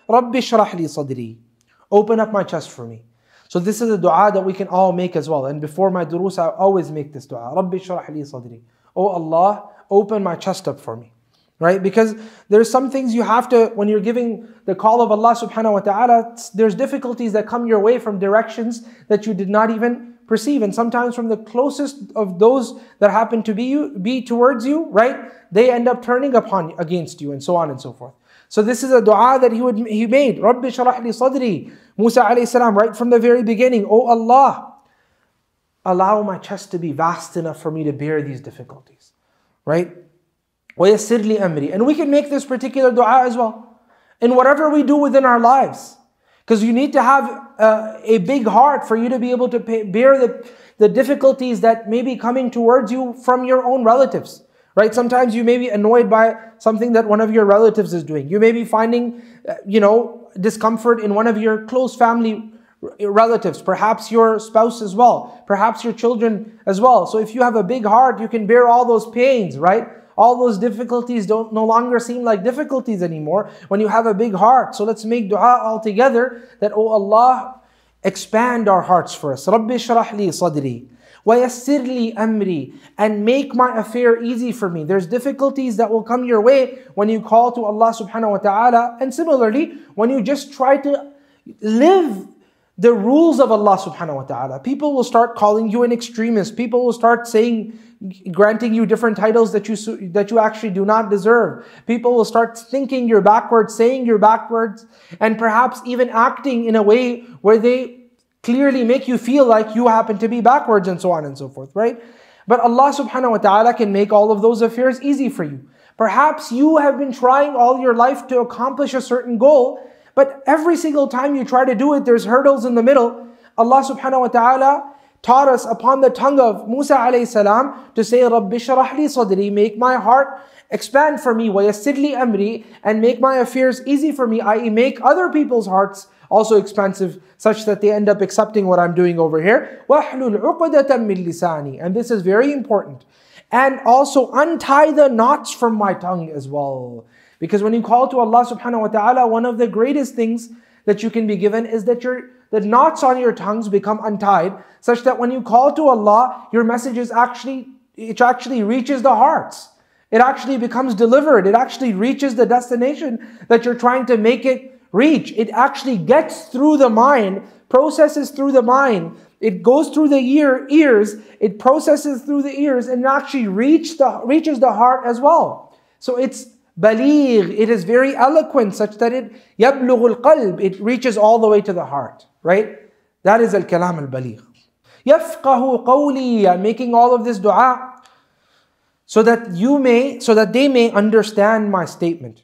Rabbi shrah li sadri. Open up my chest for me. So this is a dua that we can all make as well. And before my durus, I always make this dua. Rabbi shrah li sadri. Oh Allah, open my chest up for me. Right? Because there's some things you have to, when you're giving the call of Allah subhanahu wa ta'ala, there's difficulties that come your way from directions that you did not even perceive. And sometimes from the closest of those that happen to be towards you, right? They end up turning against you, and so on and so forth. So this is a dua that he made. Rabbi shrah li sadri. Musa alayhi salam, right from the very beginning. Oh Allah, allow my chest to be vast enough for me to bear these difficulties. Right? وَيَسِّرْ لِي أَمْرِي. And we can make this particular dua as well in whatever we do within our lives. Because you need to have a big heart for you to be able to bear the difficulties that may be coming towards you from your own relatives. Right? Sometimes you may be annoyed by something that one of your relatives is doing. You may be finding, discomfort in one of your close family relatives, perhaps your spouse as well, perhaps your children as well. So if you have a big heart, you can bear all those pains, right? All those difficulties no longer seem like difficulties anymore when you have a big heart. So let's make dua all together that, oh Allah, expand our hearts for us. Rabbi shrah li sadri. وَيَسِّرْ لِي أَمْرِي. And make my affair easy for me. There's difficulties that will come your way when you call to Allah subhanahu wa ta'ala. And similarly, when you just try to live the rules of Allah subhanahu wa ta'ala. People will start calling you an extremist. People will start granting you different titles that you actually do not deserve. People will start thinking you're backwards, saying you're backwards, and perhaps even acting in a way where they clearly make you feel like you happen to be backwards, and so on and so forth, right? But Allah subhanahu wa ta'ala can make all of those affairs easy for you. Perhaps you have been trying all your life to accomplish a certain goal, but every single time you try to do it, there's hurdles in the middle. Allah subhanahu wa ta'ala taught us upon the tongue of Musa alayhi salam to say, Rabbi shrah li sadri, make my heart expand for me, وَيَسِّرْ لِي أَمْرِي, and make my affairs easy for me, i.e. make other people's hearts also expansive, such that they end up accepting what I'm doing over here. وَاحْلُلْ عُقْدَةً مِّن لِسَانِي. And this is very important. And also untie the knots from my tongue as well. Because when you call to Allah subhanahu wa ta'ala, one of the greatest things that you can be given is that the knots on your tongues become untied, such that when you call to Allah, your message actually reaches the hearts. It actually becomes delivered. It actually reaches the destination that you're trying to make it reach. It actually gets through the mind, processes through the mind. It goes through the ears, it processes through the ears, and actually reaches the heart as well. So it's baligh, it is very eloquent, such that it yablugh al-qalb, it reaches all the way to the heart, right? That is al-kalam al-baligh. Yafqahu qawli, I'm making all of this dua so that they may understand my statement.